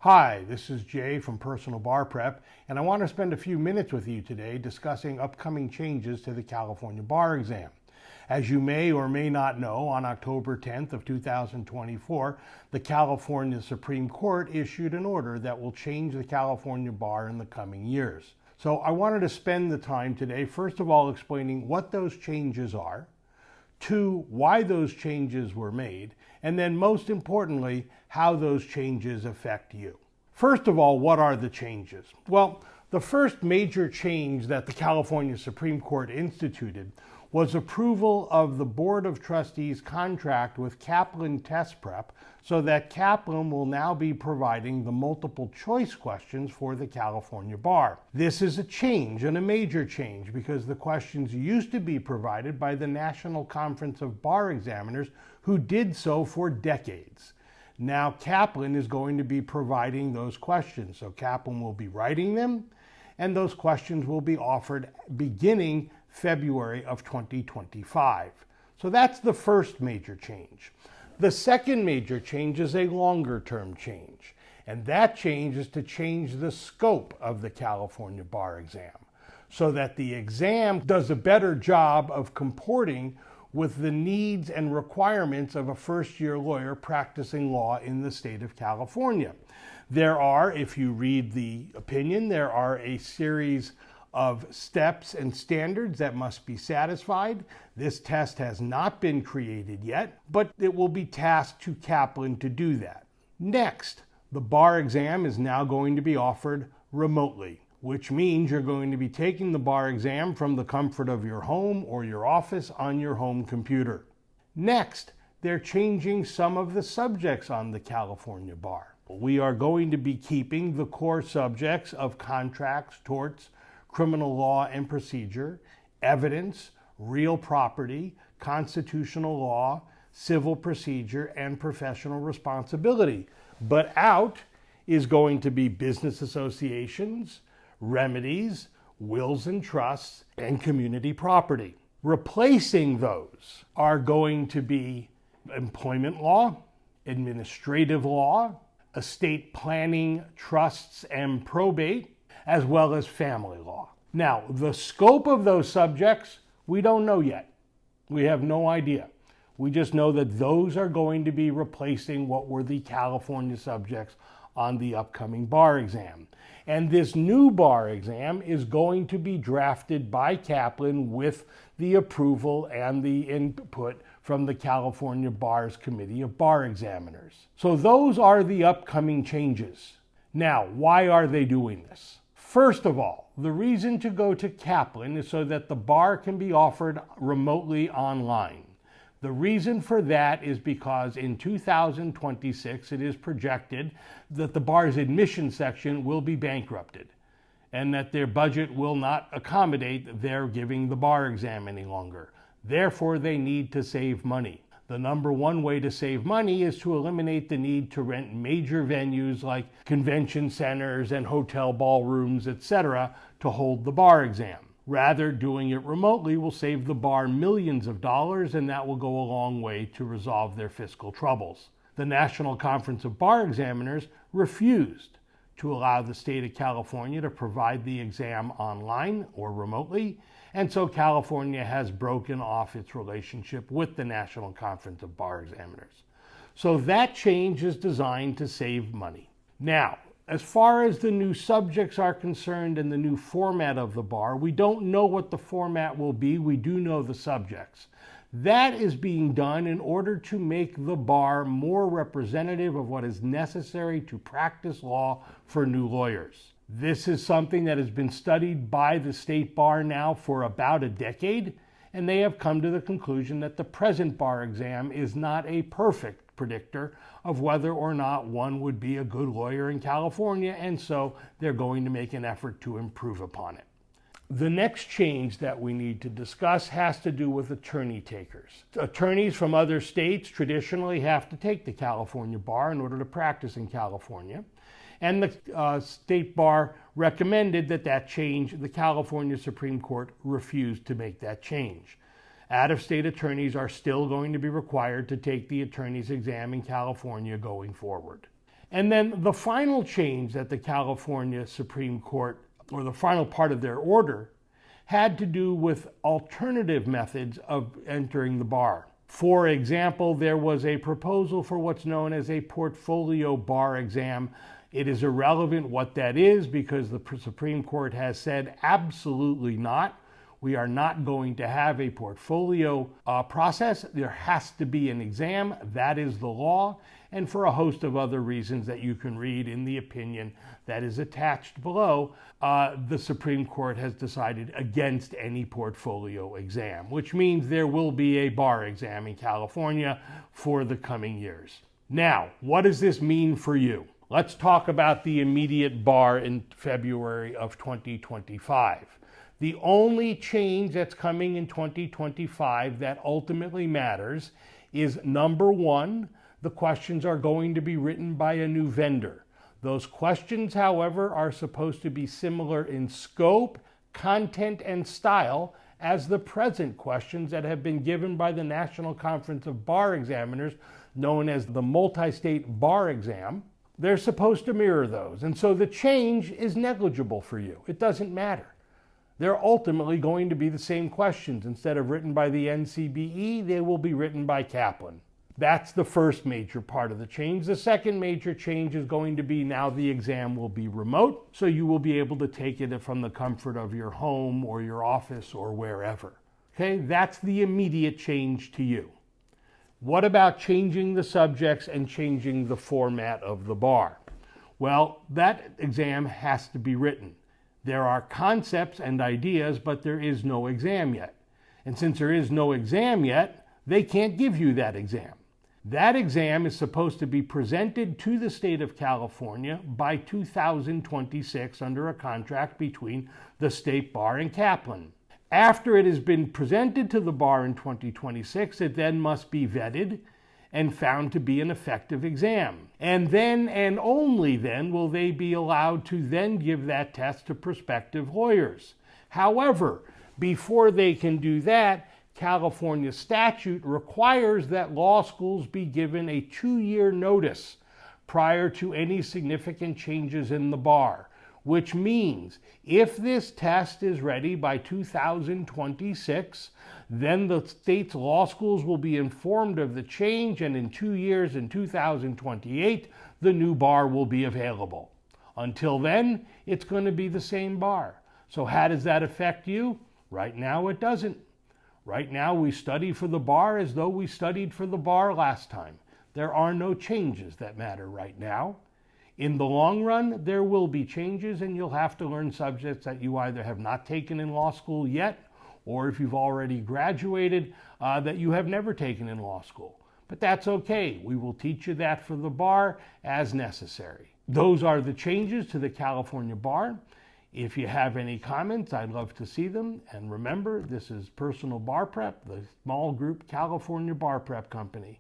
Hi, this is Jay from Personal Bar Prep, and I want to spend a few minutes with you today discussing upcoming changes to the California bar exam. As you may or may not know, on October 10th of 2024, the California Supreme Court issued an order that will change the California bar in the coming years. So I wanted to spend the time today, first of all, explaining what those changes are, two, why those changes were made, and then most importantly, how those changes affect you. First of all, what are the changes? Well, the first major change that the California Supreme Court instituted was approval of the Board of Trustees contract with Kaplan Test Prep so that Kaplan will now be providing the multiple choice questions for the California bar. This is a change and a major change because the questions used to be provided by the National Conference of Bar Examiners who did so for decades. Now Kaplan is going to be providing those questions. So Kaplan will be writing them and those questions will be offered beginning February of 2025. So that's the first major change. The second major change is a longer term change, and that change is to change the scope of the California bar exam so that the exam does a better job of comporting with the needs and requirements of a first-year lawyer practicing law in the state of California. There are, if you read the opinion, there are a series of steps and standards that must be satisfied. This test has not been created yet, but it will be tasked to Kaplan to do that. Next, the bar exam is now going to be offered remotely, which means you're going to be taking the bar exam from the comfort of your home or your office on your home computer. Next, they're changing some of the subjects on the California bar. We are going to be keeping the core subjects of contracts, torts, criminal law and procedure, evidence, real property, constitutional law, civil procedure, and professional responsibility. But out is going to be business associations, remedies, wills and trusts, and community property. Replacing those are going to be employment law, administrative law, estate planning, trusts and probate, as well as family law. Now, the scope of those subjects, we don't know yet. We have no idea. We just know that those are going to be replacing what were the California subjects on the upcoming bar exam. And this new bar exam is going to be drafted by Kaplan with the approval and the input from the California Bar's Committee of Bar Examiners. So those are the upcoming changes. Now, why are they doing this? First of all, the reason to go to Kaplan is so that the bar can be offered remotely online. The reason for that is because in 2026, it is projected that the bar's admission section will be bankrupted and that their budget will not accommodate their giving the bar exam any longer. Therefore, they need to save money. The number one way to save money is to eliminate the need to rent major venues like convention centers and hotel ballrooms, etc., to hold the bar exam. Rather, doing it remotely will save the bar millions of dollars, and that will go a long way to resolve their fiscal troubles. The National Conference of Bar Examiners refused to allow the state of California to provide the exam online or remotely, and so California has broken off its relationship with the National Conference of Bar Examiners. So that change is designed to save money. Now, as far as the new subjects are concerned and the new format of the bar, we don't know what the format will be. We do know the subjects. That is being done in order to make the bar more representative of what is necessary to practice law for new lawyers. This is something that has been studied by the state bar now for about a decade, and they have come to the conclusion that the present bar exam is not a perfect predictor of whether or not one would be a good lawyer in California, and so they're going to make an effort to improve upon it. The next change that we need to discuss has to do with attorney takers. Attorneys from other states traditionally have to take the California bar in order to practice in California. And the state bar recommended that change. The California Supreme Court refused to make that change. Out-of-state attorneys are still going to be required to take the attorney's exam in California going forward. And then the final change that the California Supreme Court, or the final part of their order, had to do with alternative methods of entering the bar. For example, there was a proposal for what's known as a portfolio bar exam. It is irrelevant what that is because the Supreme Court has said absolutely not. We are not going to have a portfolio process. There has to be an exam. That is the law. And for a host of other reasons that you can read in the opinion that is attached below, the Supreme Court has decided against any portfolio exam, which means there will be a bar exam in California for the coming years. Now, what does this mean for you? Let's talk about the immediate bar in February of 2025. The only change that's coming in 2025 that ultimately matters is number one, the questions are going to be written by a new vendor. Those questions, however, are supposed to be similar in scope, content, and style as the present questions that have been given by the National Conference of Bar Examiners, known as the Multi-State Bar Exam. They're supposed to mirror those. And so the change is negligible for you. It doesn't matter. They're ultimately going to be the same questions. Instead of written by the NCBE, they will be written by Kaplan. That's the first major part of the change. The second major change is going to be now the exam will be remote, so you will be able to take it from the comfort of your home or your office or wherever. Okay, that's the immediate change to you. What about changing the subjects and changing the format of the bar? Well, that exam has to be written. There are concepts and ideas, but there is no exam yet. And since there is no exam yet, they can't give you that exam. That exam is supposed to be presented to the state of California by 2026 under a contract between the State Bar and Kaplan. After it has been presented to the bar in 2026, it then must be vetted and found to be an effective exam. And then and only then will they be allowed to then give that test to prospective lawyers. However, before they can do that, California statute requires that law schools be given a 2-year notice prior to any significant changes in the bar, which means if this test is ready by 2026, then the state's law schools will be informed of the change, and in 2 years, in 2028, the new bar will be available. Until then, it's going to be the same bar. So how does that affect you? Right now, it doesn't. Right now, we study for the bar as though we studied for the bar last time. There are no changes that matter right now. In the long run, there will be changes, and you'll have to learn subjects that you either have not taken in law school yet, or if you've already graduated, that you have never taken in law school. But that's okay. We will teach you that for the bar as necessary. Those are the changes to the California bar. If you have any comments, I'd love to see them. And remember, this is Personal Bar Prep, the small group California Bar Prep Company.